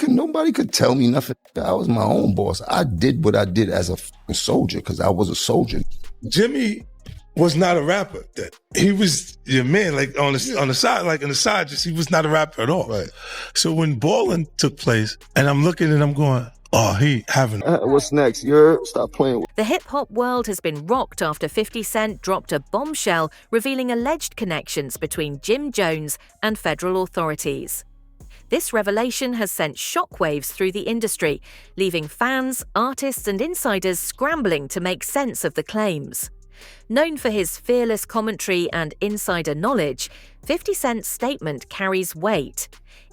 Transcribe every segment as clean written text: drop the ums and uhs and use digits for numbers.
Nobody could tell me nothing. I was my own boss. I did what I did as a soldier because I was a soldier. Jimmy was not a rapper. He was your man, like on the side, like on the side, just he was not a rapper at all. Right. So when Ballin' took place, and I'm looking and I'm going, oh, he having. What's next? Stop playing. The hip-hop world has been rocked after 50 Cent dropped a bombshell revealing alleged connections between Jim Jones and federal authorities. This revelation has sent shockwaves through the industry, leaving fans, artists, and insiders scrambling to make sense of the claims. Known for his fearless commentary and insider knowledge, 50 Cent's statement carries weight,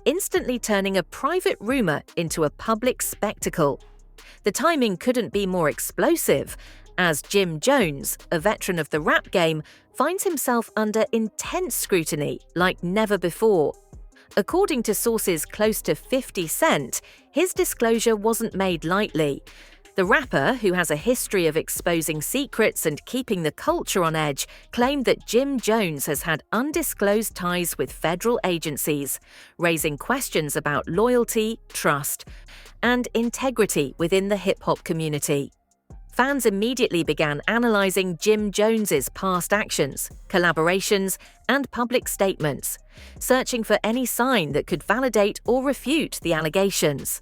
instantly turning a private rumor into a public spectacle. The timing couldn't be more explosive, as Jim Jones, a veteran of the rap game, finds himself under intense scrutiny like never before. According to sources close to 50 Cent, his disclosure wasn't made lightly. The rapper, who has a history of exposing secrets and keeping the culture on edge, claimed that Jim Jones has had undisclosed ties with federal agencies, raising questions about loyalty, trust, and integrity within the hip-hop community. Fans immediately began analyzing Jim Jones's past actions, collaborations, and public statements, searching for any sign that could validate or refute the allegations.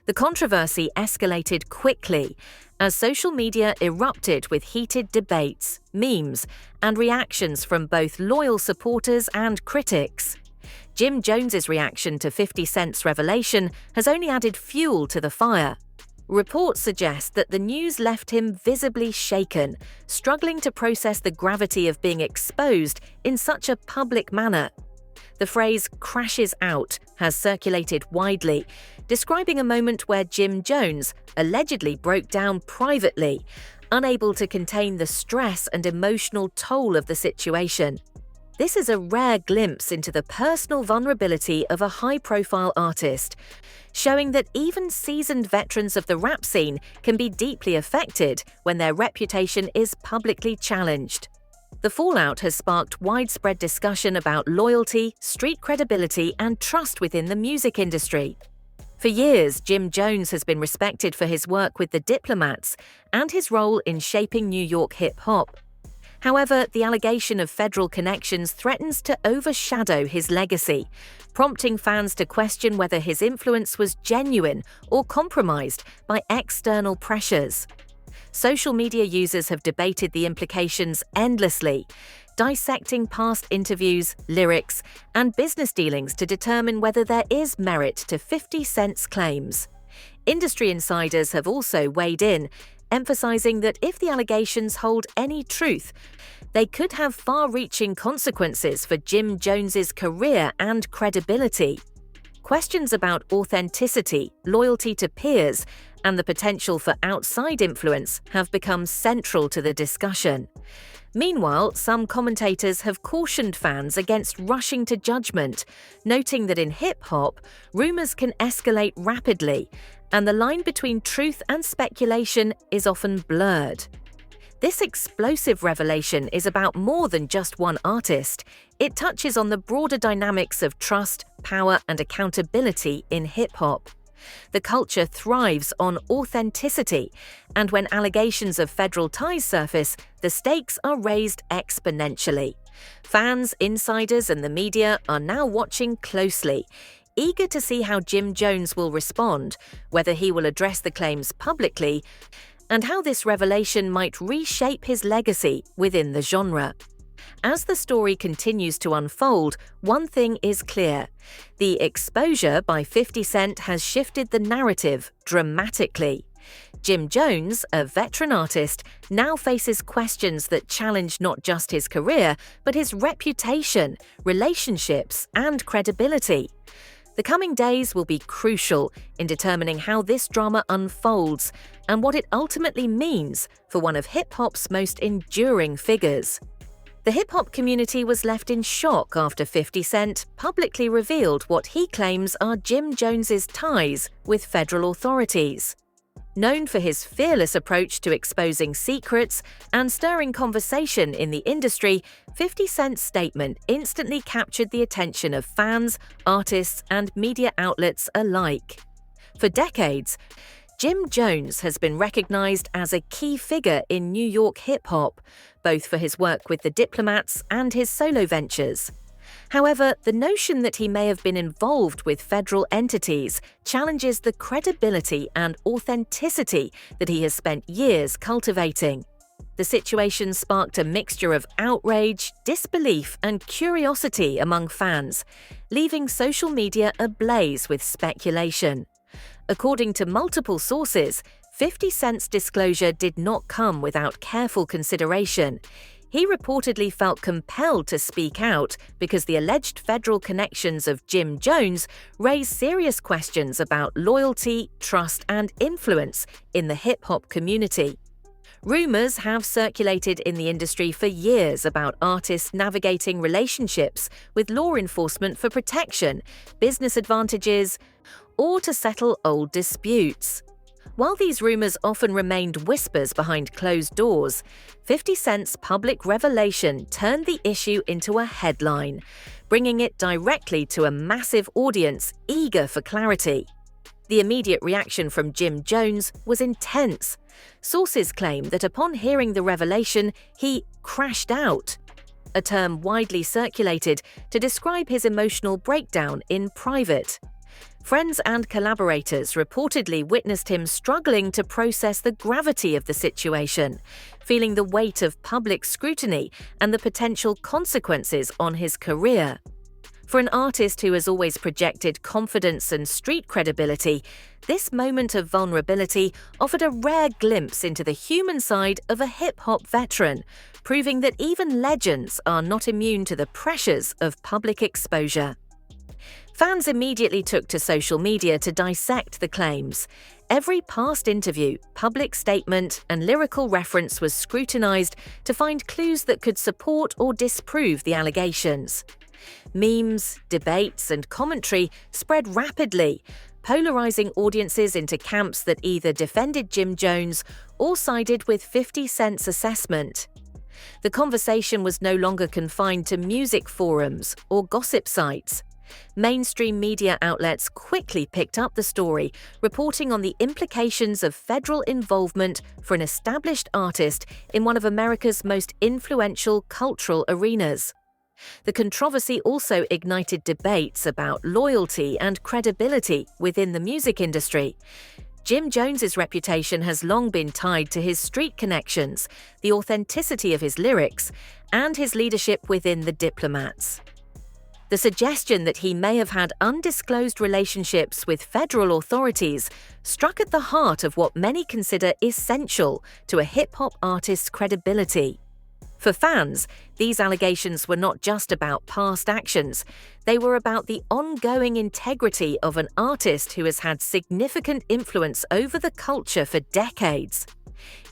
The controversy escalated quickly as social media erupted with heated debates, memes, and reactions from both loyal supporters and critics. Jim Jones's reaction to 50 Cent's revelation has only added fuel to the fire. Reports suggest that the news left him visibly shaken, struggling to process the gravity of being exposed in such a public manner. The phrase "crashes out" has circulated widely, describing a moment where Jim Jones allegedly broke down privately, unable to contain the stress and emotional toll of the situation. This is a rare glimpse into the personal vulnerability of a high-profile artist, showing that even seasoned veterans of the rap scene can be deeply affected when their reputation is publicly challenged. The fallout has sparked widespread discussion about loyalty, street credibility, and trust within the music industry. For years, Jim Jones has been respected for his work with the Diplomats and his role in shaping New York hip-hop. However, the allegation of federal connections threatens to overshadow his legacy, prompting fans to question whether his influence was genuine or compromised by external pressures. Social media users have debated the implications endlessly, dissecting past interviews, lyrics, and business dealings to determine whether there is merit to 50 Cent's claims. Industry insiders have also weighed in, emphasizing that if the allegations hold any truth, they could have far-reaching consequences for Jim Jones's career and credibility. Questions about authenticity, loyalty to peers, and the potential for outside influence have become central to the discussion. Meanwhile, some commentators have cautioned fans against rushing to judgment, noting that in hip-hop, rumors can escalate rapidly, and the line between truth and speculation is often blurred. This explosive revelation is about more than just one artist. It touches on the broader dynamics of trust, power, and accountability in hip-hop. The culture thrives on authenticity, and when allegations of federal ties surface, the stakes are raised exponentially. Fans, insiders, and the media are now watching closely, eager to see how Jim Jones will respond, whether he will address the claims publicly, and how this revelation might reshape his legacy within the genre. As the story continues to unfold, one thing is clear. The exposure by 50 Cent has shifted the narrative dramatically. Jim Jones, a veteran artist, now faces questions that challenge not just his career, but his reputation, relationships, and credibility. The coming days will be crucial in determining how this drama unfolds and what it ultimately means for one of hip-hop's most enduring figures. The hip-hop community was left in shock after 50 Cent publicly revealed what he claims are Jim Jones's ties with federal authorities. Known for his fearless approach to exposing secrets and stirring conversation in the industry, 50 Cent's statement instantly captured the attention of fans, artists, and media outlets alike. For decades, Jim Jones has been recognized as a key figure in New York hip-hop, both for his work with the Diplomats and his solo ventures. However, the notion that he may have been involved with federal entities challenges the credibility and authenticity that he has spent years cultivating. The situation sparked a mixture of outrage, disbelief, and curiosity among fans, leaving social media ablaze with speculation. According to multiple sources, 50 Cent's disclosure did not come without careful consideration. He reportedly felt compelled to speak out because the alleged federal connections of Jim Jones raise serious questions about loyalty, trust, and influence in the hip-hop community. Rumors have circulated in the industry for years about artists navigating relationships with law enforcement for protection, business advantages, or to settle old disputes. While these rumors often remained whispers behind closed doors, 50 Cent's public revelation turned the issue into a headline, bringing it directly to a massive audience eager for clarity. The immediate reaction from Jim Jones was intense. Sources claim that upon hearing the revelation, he crashed out, a term widely circulated to describe his emotional breakdown in private. Friends and collaborators reportedly witnessed him struggling to process the gravity of the situation, feeling the weight of public scrutiny and the potential consequences on his career. For an artist who has always projected confidence and street credibility, this moment of vulnerability offered a rare glimpse into the human side of a hip-hop veteran, proving that even legends are not immune to the pressures of public exposure. Fans immediately took to social media to dissect the claims. Every past interview, public statement, and lyrical reference was scrutinized to find clues that could support or disprove the allegations. Memes, debates, and commentary spread rapidly, polarizing audiences into camps that either defended Jim Jones or sided with 50 Cent's assessment. The conversation was no longer confined to music forums or gossip sites. Mainstream media outlets quickly picked up the story, reporting on the implications of federal involvement for an established artist in one of America's most influential cultural arenas. The controversy also ignited debates about loyalty and credibility within the music industry. Jim Jones's reputation has long been tied to his street connections, the authenticity of his lyrics, and his leadership within the Diplomats. The suggestion that he may have had undisclosed relationships with federal authorities struck at the heart of what many consider essential to a hip-hop artist's credibility. For fans, these allegations were not just about past actions, they were about the ongoing integrity of an artist who has had significant influence over the culture for decades.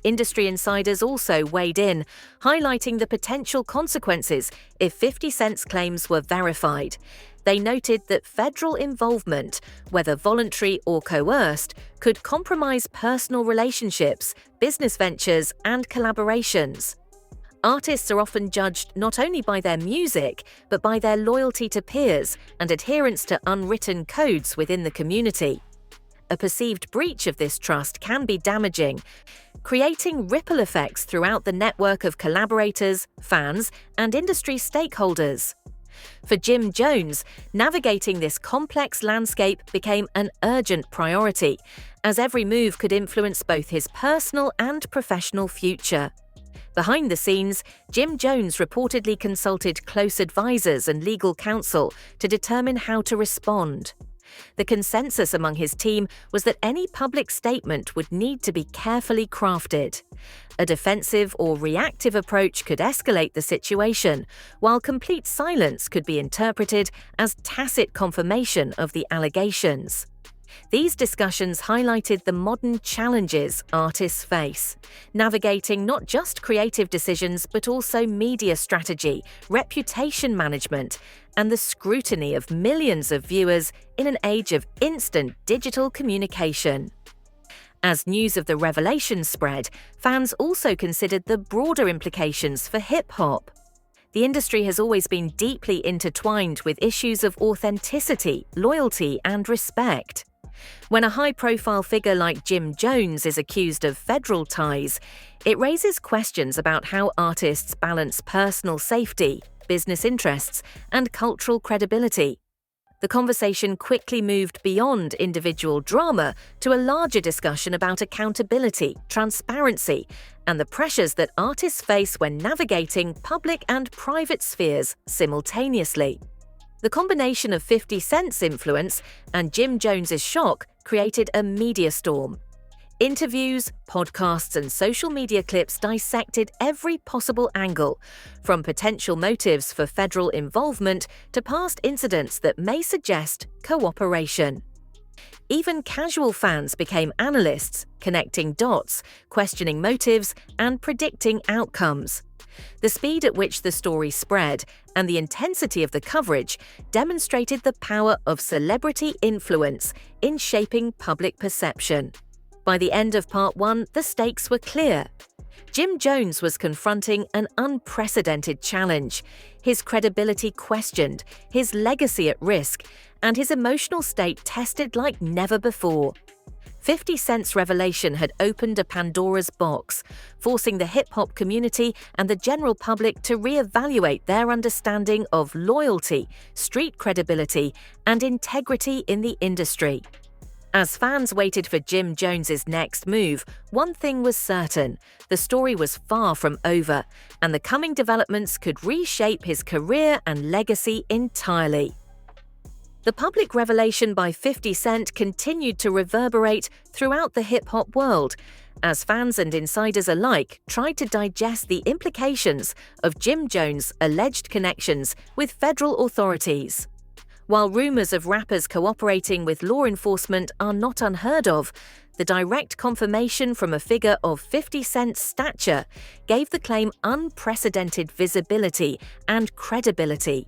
Industry insiders also weighed in, highlighting the potential consequences if 50 Cent's claims were verified. They noted that federal involvement, whether voluntary or coerced, could compromise personal relationships, business ventures, and collaborations. Artists are often judged not only by their music, but by their loyalty to peers and adherence to unwritten codes within the community. A perceived breach of this trust can be damaging, creating ripple effects throughout the network of collaborators, fans, and industry stakeholders. For Jim Jones, navigating this complex landscape became an urgent priority, as every move could influence both his personal and professional future. Behind the scenes, Jim Jones reportedly consulted close advisors and legal counsel to determine how to respond. The consensus among his team was that any public statement would need to be carefully crafted. A defensive or reactive approach could escalate the situation, while complete silence could be interpreted as tacit confirmation of the allegations. These discussions highlighted the modern challenges artists face, navigating not just creative decisions but also media strategy, reputation management, and the scrutiny of millions of viewers in an age of instant digital communication. As news of the revelation spread, fans also considered the broader implications for hip-hop. The industry has always been deeply intertwined with issues of authenticity, loyalty, and respect. When a high-profile figure like Jim Jones is accused of federal ties, it raises questions about how artists balance personal safety, business interests, and cultural credibility. The conversation quickly moved beyond individual drama to a larger discussion about accountability, transparency, and the pressures that artists face when navigating public and private spheres simultaneously. The combination of 50 Cent's influence and Jim Jones's shock created a media storm. Interviews, podcasts, and social media clips dissected every possible angle, from potential motives for federal involvement to past incidents that may suggest cooperation. Even casual fans became analysts, connecting dots, questioning motives, and predicting outcomes. The speed at which the story spread and the intensity of the coverage demonstrated the power of celebrity influence in shaping public perception. By the end of Part 1, the stakes were clear. Jim Jones was confronting an unprecedented challenge, his credibility questioned, his legacy at risk, and his emotional state tested like never before. 50 Cent's revelation had opened a Pandora's box, forcing the hip-hop community and the general public to re-evaluate their understanding of loyalty, street credibility, and integrity in the industry. As fans waited for Jim Jones's next move, one thing was certain: the story was far from over, and the coming developments could reshape his career and legacy entirely. The public revelation by 50 Cent continued to reverberate throughout the hip-hop world, as fans and insiders alike tried to digest the implications of Jim Jones' alleged connections with federal authorities. While rumors of rappers cooperating with law enforcement are not unheard of, the direct confirmation from a figure of 50 Cent's stature gave the claim unprecedented visibility and credibility.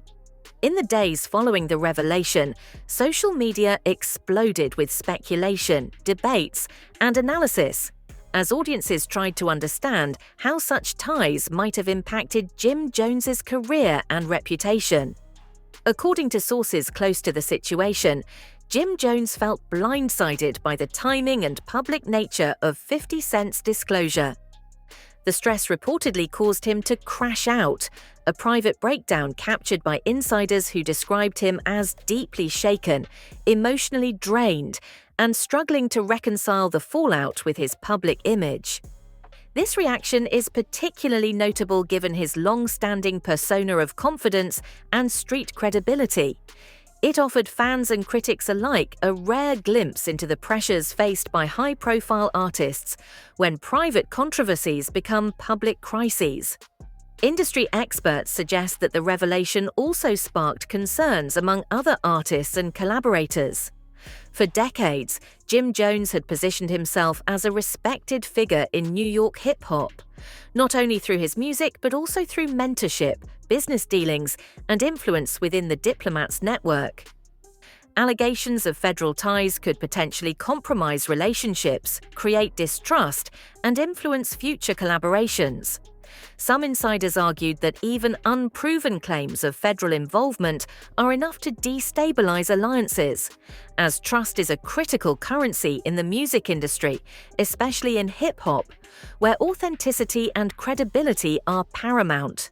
In the days following the revelation, social media exploded with speculation, debates, and analysis, as audiences tried to understand how such ties might have impacted Jim Jones's career and reputation. According to sources close to the situation, Jim Jones felt blindsided by the timing and public nature of 50 Cent's disclosure. The stress reportedly caused him to crash out, a private breakdown captured by insiders who described him as deeply shaken, emotionally drained, and struggling to reconcile the fallout with his public image. This reaction is particularly notable given his long-standing persona of confidence and street credibility. It offered fans and critics alike a rare glimpse into the pressures faced by high-profile artists when private controversies become public crises. Industry experts suggest that the revelation also sparked concerns among other artists and collaborators. For decades, Jim Jones had positioned himself as a respected figure in New York hip-hop, not only through his music but also through mentorship, business dealings, and influence within the Diplomats network. Allegations of federal ties could potentially compromise relationships, create distrust, and influence future collaborations. Some insiders argued that even unproven claims of federal involvement are enough to destabilize alliances, as trust is a critical currency in the music industry, especially in hip-hop, where authenticity and credibility are paramount.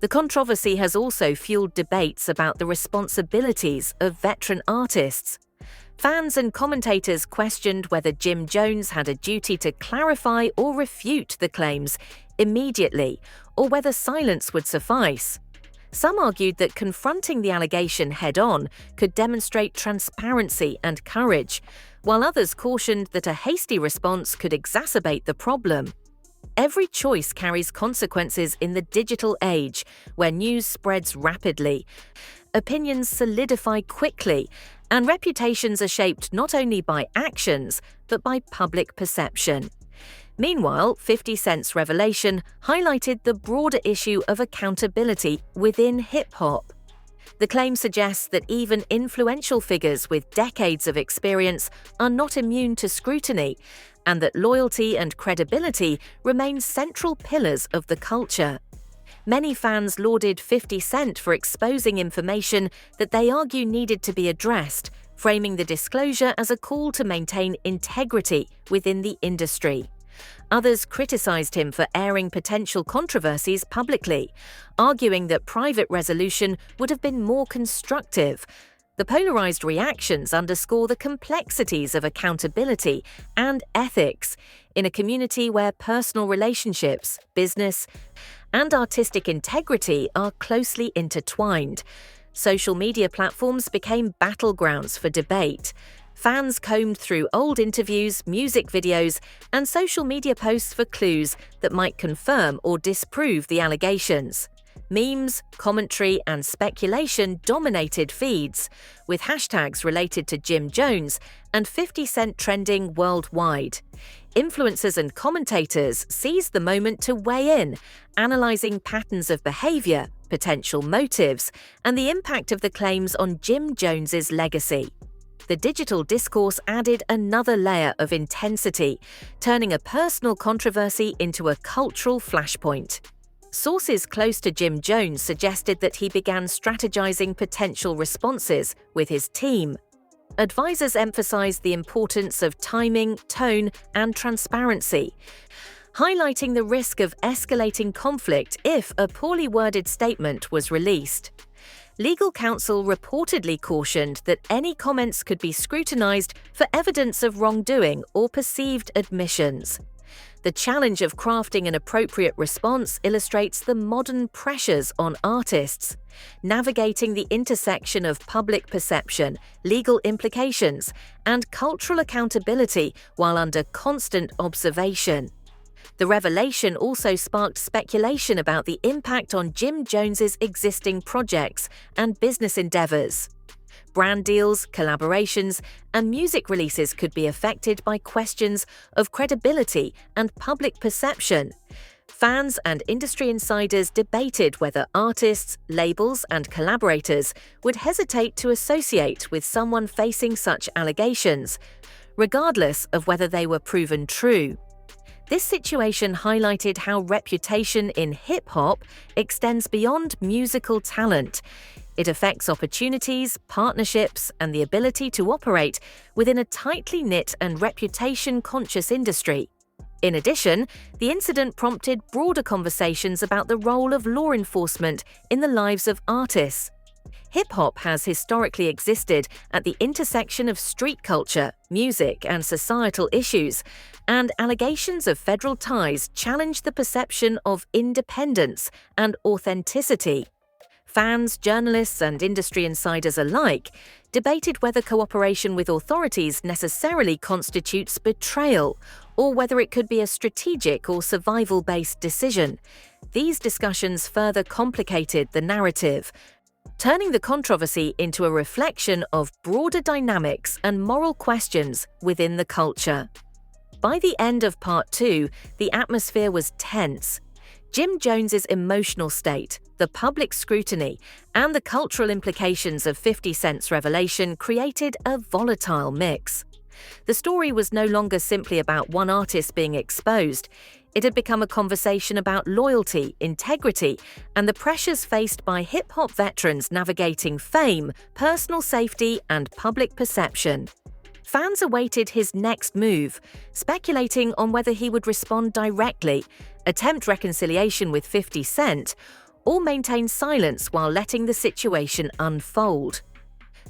The controversy has also fueled debates about the responsibilities of veteran artists. Fans and commentators questioned whether Jim Jones had a duty to clarify or refute the claims immediately, or whether silence would suffice. Some argued that confronting the allegation head-on could demonstrate transparency and courage, while others cautioned that a hasty response could exacerbate the problem. Every choice carries consequences in the digital age, where news spreads rapidly, opinions solidify quickly, and reputations are shaped not only by actions, but by public perception. Meanwhile, 50 Cent's revelation highlighted the broader issue of accountability within hip-hop. The claim suggests that even influential figures with decades of experience are not immune to scrutiny, and that loyalty and credibility remain central pillars of the culture. Many fans lauded 50 Cent for exposing information that they argue needed to be addressed, framing the disclosure as a call to maintain integrity within the industry. Others criticized him for airing potential controversies publicly, arguing that private resolution would have been more constructive. The polarized reactions underscore the complexities of accountability and ethics in a community where personal relationships, business, and artistic integrity are closely intertwined. Social media platforms became battlegrounds for debate. Fans combed through old interviews, music videos, and social media posts for clues that might confirm or disprove the allegations. Memes, commentary, and speculation dominated feeds, with hashtags related to Jim Jones and 50 Cent trending worldwide. Influencers and commentators seized the moment to weigh in, analyzing patterns of behavior, potential motives, and the impact of the claims on Jim Jones's legacy. The digital discourse added another layer of intensity, turning a personal controversy into a cultural flashpoint. Sources close to Jim Jones suggested that he began strategizing potential responses with his team. Advisors emphasized the importance of timing, tone, and transparency, highlighting the risk of escalating conflict if a poorly worded statement was released. Legal counsel reportedly cautioned that any comments could be scrutinized for evidence of wrongdoing or perceived admissions. The challenge of crafting an appropriate response illustrates the modern pressures on artists, navigating the intersection of public perception, legal implications, and cultural accountability while under constant observation. The revelation also sparked speculation about the impact on Jim Jones's existing projects and business endeavors. Brand deals, collaborations, and music releases could be affected by questions of credibility and public perception. Fans and industry insiders debated whether artists, labels, and collaborators would hesitate to associate with someone facing such allegations, regardless of whether they were proven true. This situation highlighted how reputation in hip-hop extends beyond musical talent. It affects opportunities, partnerships, and the ability to operate within a tightly knit and reputation-conscious industry. In addition, the incident prompted broader conversations about the role of law enforcement in the lives of artists. Hip-hop has historically existed at the intersection of street culture, music, and societal issues, and allegations of federal ties challenge the perception of independence and authenticity. Fans, journalists, and industry insiders alike debated whether cooperation with authorities necessarily constitutes betrayal, or whether it could be a strategic or survival-based decision. These discussions further complicated the narrative, turning the controversy into a reflection of broader dynamics and moral questions within the culture. By the end of Part 2, the atmosphere was tense. Jim Jones's emotional state, the public scrutiny, and the cultural implications of 50 Cent's revelation created a volatile mix. The story was no longer simply about one artist being exposed. It had become a conversation about loyalty, integrity, and the pressures faced by hip-hop veterans navigating fame, personal safety, and public perception. Fans awaited his next move, speculating on whether he would respond directly, attempt reconciliation with 50 Cent, or maintain silence while letting the situation unfold.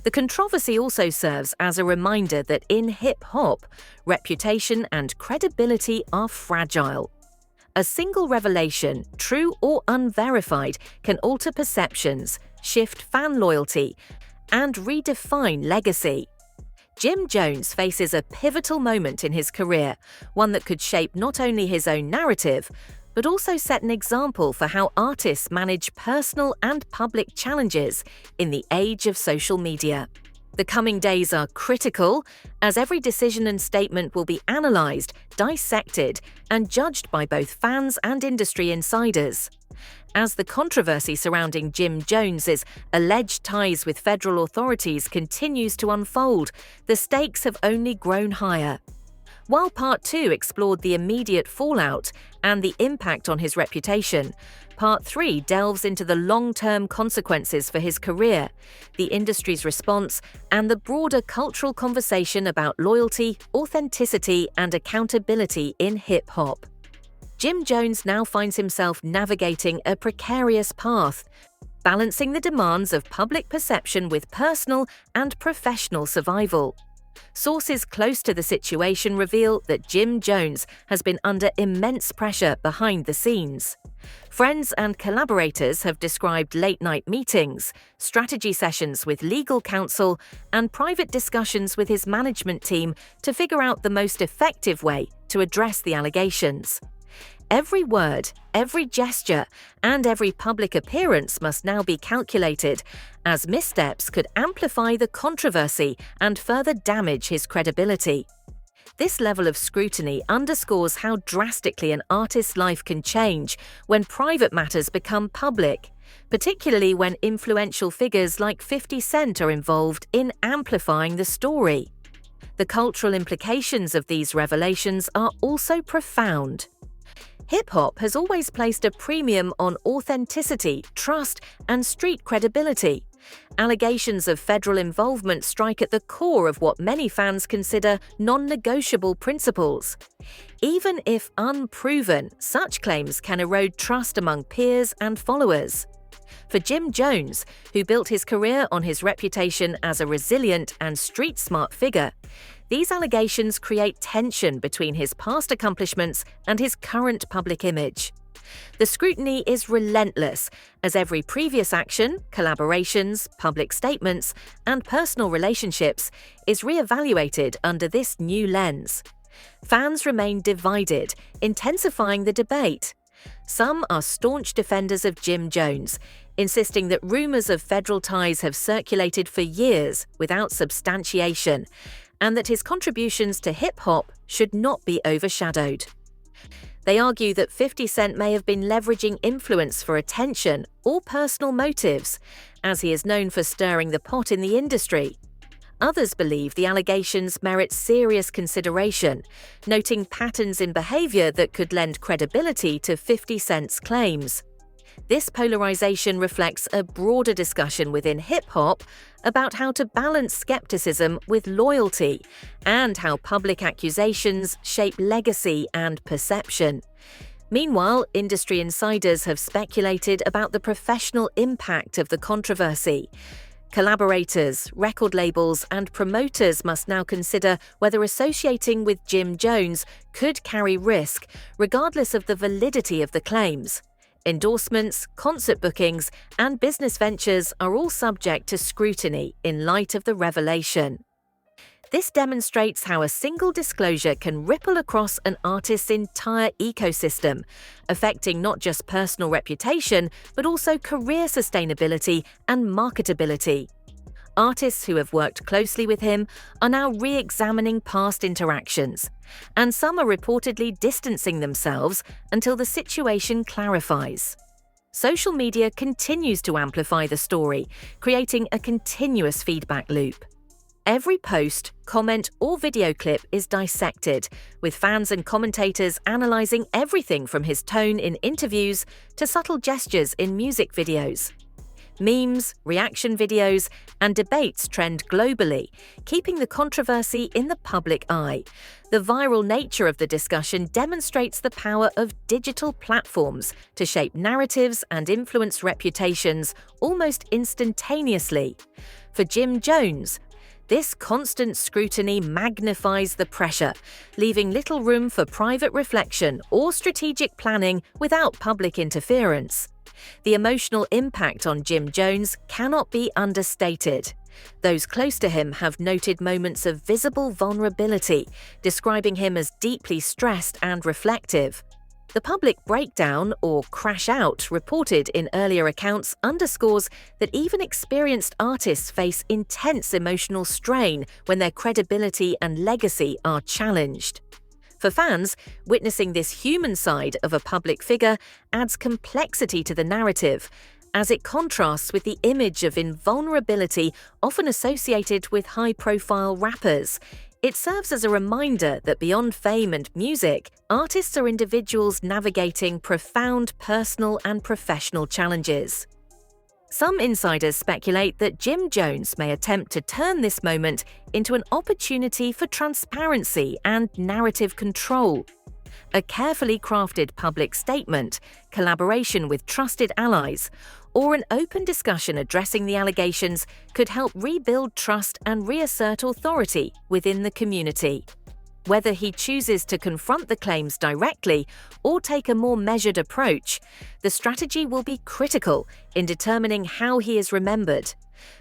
The controversy also serves as a reminder that in hip-hop, reputation and credibility are fragile. A single revelation, true or unverified, can alter perceptions, shift fan loyalty, and redefine legacy. Jim Jones faces a pivotal moment in his career, one that could shape not only his own narrative, but also set an example for how artists manage personal and public challenges in the age of social media. The coming days are critical, as every decision and statement will be analysed, dissected, and judged by both fans and industry insiders. As the controversy surrounding Jim Jones's alleged ties with federal authorities continues to unfold, the stakes have only grown higher. While Part 2 explored the immediate fallout and the impact on his reputation, Part 3 delves into the long-term consequences for his career, the industry's response, and the broader cultural conversation about loyalty, authenticity, and accountability in hip-hop. Jim Jones now finds himself navigating a precarious path, balancing the demands of public perception with personal and professional survival. Sources close to the situation reveal that Jim Jones has been under immense pressure behind the scenes. Friends and collaborators have described late-night meetings, strategy sessions with legal counsel, and private discussions with his management team to figure out the most effective way to address the allegations. Every word, every gesture, and every public appearance must now be calculated, as missteps could amplify the controversy and further damage his credibility. This level of scrutiny underscores how drastically an artist's life can change when private matters become public, particularly when influential figures like 50 Cent are involved in amplifying the story. The cultural implications of these revelations are also profound. Hip-hop has always placed a premium on authenticity, trust, and street credibility. Allegations of federal involvement strike at the core of what many fans consider non-negotiable principles. Even if unproven, such claims can erode trust among peers and followers. For Jim Jones, who built his career on his reputation as a resilient and street-smart figure, these allegations create tension between his past accomplishments and his current public image. The scrutiny is relentless, as every previous action, collaborations, public statements, and personal relationships is re-evaluated under this new lens. Fans remain divided, intensifying the debate. Some are staunch defenders of Jim Jones, insisting that rumors of federal ties have circulated for years without substantiation, and that his contributions to hip-hop should not be overshadowed. They argue that 50 Cent may have been leveraging influence for attention or personal motives, as he is known for stirring the pot in the industry. Others believe the allegations merit serious consideration, noting patterns in behavior that could lend credibility to 50 Cent's claims. This polarization reflects a broader discussion within hip-hop about how to balance skepticism with loyalty and how public accusations shape legacy and perception. Meanwhile, industry insiders have speculated about the professional impact of the controversy. Collaborators, record labels, and promoters must now consider whether associating with Jim Jones could carry risk, regardless of the validity of the claims. Endorsements, concert bookings, and business ventures are all subject to scrutiny in light of the revelation. This demonstrates how a single disclosure can ripple across an artist's entire ecosystem, affecting not just personal reputation, but also career sustainability and marketability. Artists who have worked closely with him are now re-examining past interactions, and some are reportedly distancing themselves until the situation clarifies. Social media continues to amplify the story, creating a continuous feedback loop. Every post, comment, or video clip is dissected, with fans and commentators analysing everything from his tone in interviews to subtle gestures in music videos. Memes, reaction videos, and debates trend globally, keeping the controversy in the public eye. The viral nature of the discussion demonstrates the power of digital platforms to shape narratives and influence reputations almost instantaneously. For Jim Jones, this constant scrutiny magnifies the pressure, leaving little room for private reflection or strategic planning without public interference. The emotional impact on Jim Jones cannot be understated. Those close to him have noted moments of visible vulnerability, describing him as deeply stressed and reflective. The public breakdown, or crash out, reported in earlier accounts underscores that even experienced artists face intense emotional strain when their credibility and legacy are challenged. For fans, witnessing this human side of a public figure adds complexity to the narrative, as it contrasts with the image of invulnerability often associated with high-profile rappers. It serves as a reminder that beyond fame and music, artists are individuals navigating profound personal and professional challenges. Some insiders speculate that Jim Jones may attempt to turn this moment into an opportunity for transparency and narrative control. A carefully crafted public statement, collaboration with trusted allies, or an open discussion addressing the allegations could help rebuild trust and reassert authority within the community. Whether he chooses to confront the claims directly or take a more measured approach, the strategy will be critical in determining how he is remembered.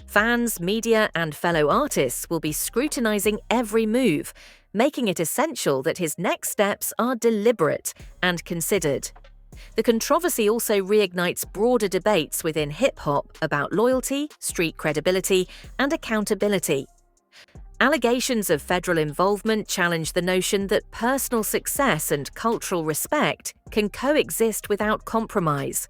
Fans, media, and fellow artists will be scrutinizing every move, making it essential that his next steps are deliberate and considered. The controversy also reignites broader debates within hip-hop about loyalty, street credibility, and accountability. Allegations of federal involvement challenge the notion that personal success and cultural respect can coexist without compromise.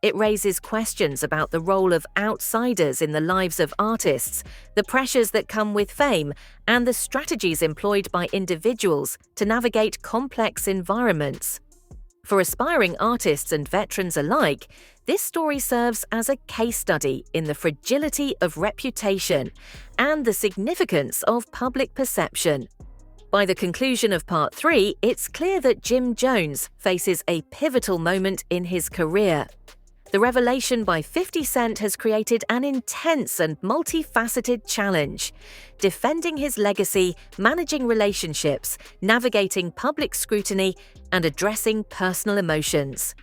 It raises questions about the role of outsiders in the lives of artists, the pressures that come with fame, and the strategies employed by individuals to navigate complex environments. For aspiring artists and veterans alike, this story serves as a case study in the fragility of reputation and the significance of public perception. By the conclusion of Part 3, it's clear that Jim Jones faces a pivotal moment in his career. The revelation by 50 Cent has created an intense and multifaceted challenge, defending his legacy, managing relationships, navigating public scrutiny, and addressing personal emotions.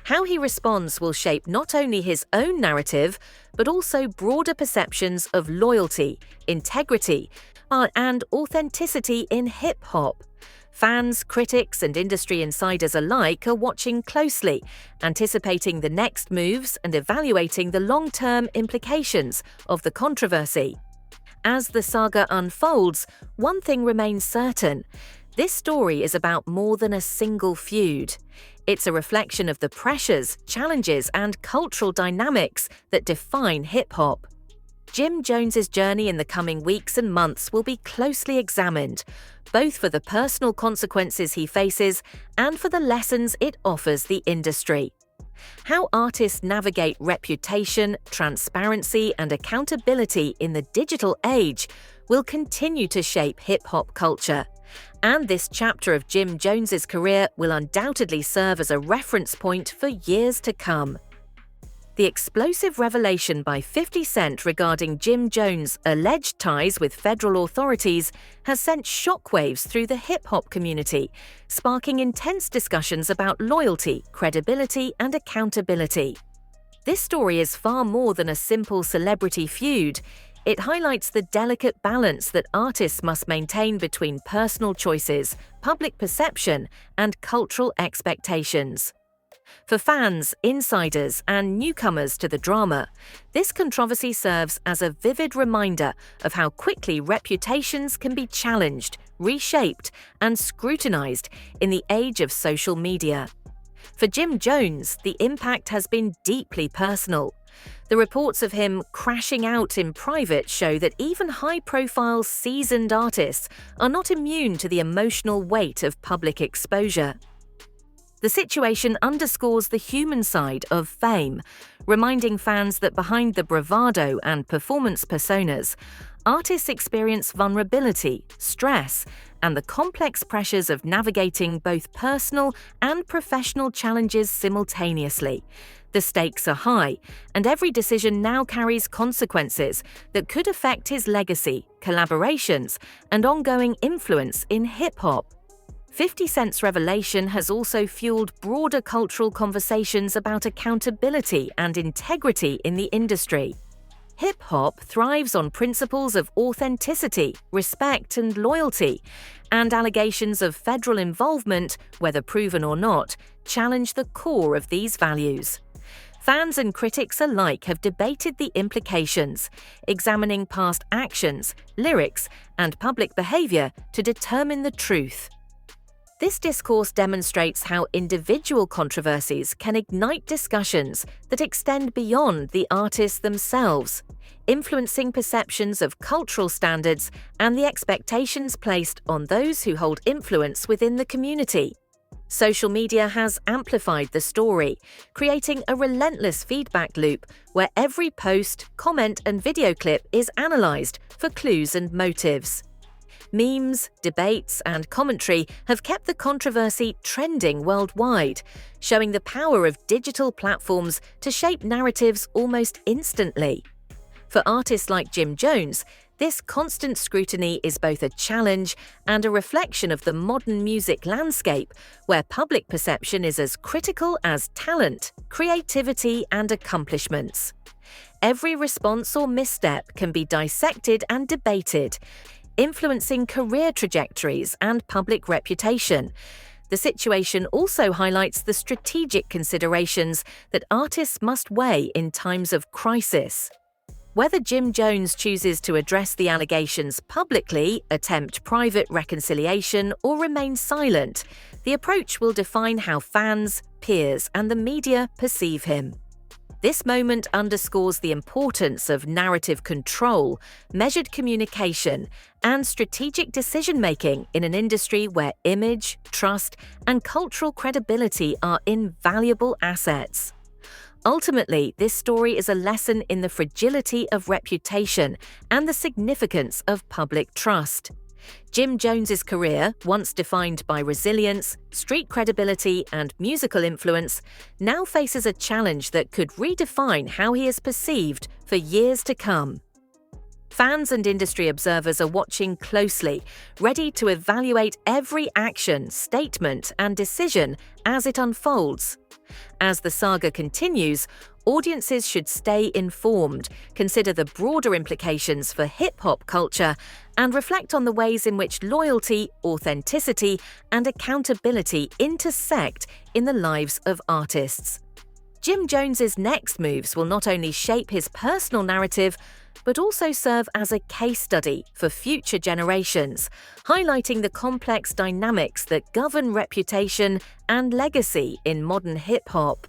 How he responds will shape not only his own narrative, but also broader perceptions of loyalty, integrity, and authenticity in hip-hop. Fans, critics, and industry insiders alike are watching closely, anticipating the next moves and evaluating the long-term implications of the controversy. As the saga unfolds, one thing remains certain: this story is about more than a single feud. It's a reflection of the pressures, challenges, and cultural dynamics that define hip-hop. Jim Jones's journey in the coming weeks and months will be closely examined, both for the personal consequences he faces and for the lessons it offers the industry. How artists navigate reputation, transparency, and accountability in the digital age will continue to shape hip-hop culture. And this chapter of Jim Jones's career will undoubtedly serve as a reference point for years to come. The explosive revelation by 50 Cent regarding Jim Jones' alleged ties with federal authorities has sent shockwaves through the hip-hop community, sparking intense discussions about loyalty, credibility, and accountability. This story is far more than a simple celebrity feud. It highlights the delicate balance that artists must maintain between personal choices, public perception, and cultural expectations. For fans, insiders, and newcomers to the drama, this controversy serves as a vivid reminder of how quickly reputations can be challenged, reshaped, and scrutinized in the age of social media. For Jim Jones, the impact has been deeply personal. The reports of him crashing out in private show that even high-profile, seasoned artists are not immune to the emotional weight of public exposure. The situation underscores the human side of fame, reminding fans that behind the bravado and performance personas, artists experience vulnerability, stress, and the complex pressures of navigating both personal and professional challenges simultaneously. The stakes are high, and every decision now carries consequences that could affect his legacy, collaborations, and ongoing influence in hip-hop. 50 Cent's revelation has also fueled broader cultural conversations about accountability and integrity in the industry. Hip-hop thrives on principles of authenticity, respect, and loyalty, and allegations of federal involvement, whether proven or not, challenge the core of these values. Fans and critics alike have debated the implications, examining past actions, lyrics, and public behavior to determine the truth. This discourse demonstrates how individual controversies can ignite discussions that extend beyond the artists themselves, influencing perceptions of cultural standards and the expectations placed on those who hold influence within the community. Social media has amplified the story, creating a relentless feedback loop where every post, comment, and video clip is analysed for clues and motives. Memes, debates, and commentary have kept the controversy trending worldwide, showing the power of digital platforms to shape narratives almost instantly. For artists like Jim Jones, this constant scrutiny is both a challenge and a reflection of the modern music landscape, where public perception is as critical as talent, creativity, and accomplishments. Every response or misstep can be dissected and debated, influencing career trajectories and public reputation. The situation also highlights the strategic considerations that artists must weigh in times of crisis. Whether Jim Jones chooses to address the allegations publicly, attempt private reconciliation, or remain silent, the approach will define how fans, peers, and the media perceive him. This moment underscores the importance of narrative control, measured communication, and strategic decision-making in an industry where image, trust, and cultural credibility are invaluable assets. Ultimately, this story is a lesson in the fragility of reputation and the significance of public trust. Jim Jones's career, once defined by resilience, street credibility, and musical influence, now faces a challenge that could redefine how he is perceived for years to come. Fans and industry observers are watching closely, ready to evaluate every action, statement, and decision as it unfolds. As the saga continues, audiences should stay informed, consider the broader implications for hip-hop culture, and reflect on the ways in which loyalty, authenticity, and accountability intersect in the lives of artists. Jim Jones's next moves will not only shape his personal narrative, but also serve as a case study for future generations, highlighting the complex dynamics that govern reputation and legacy in modern hip-hop.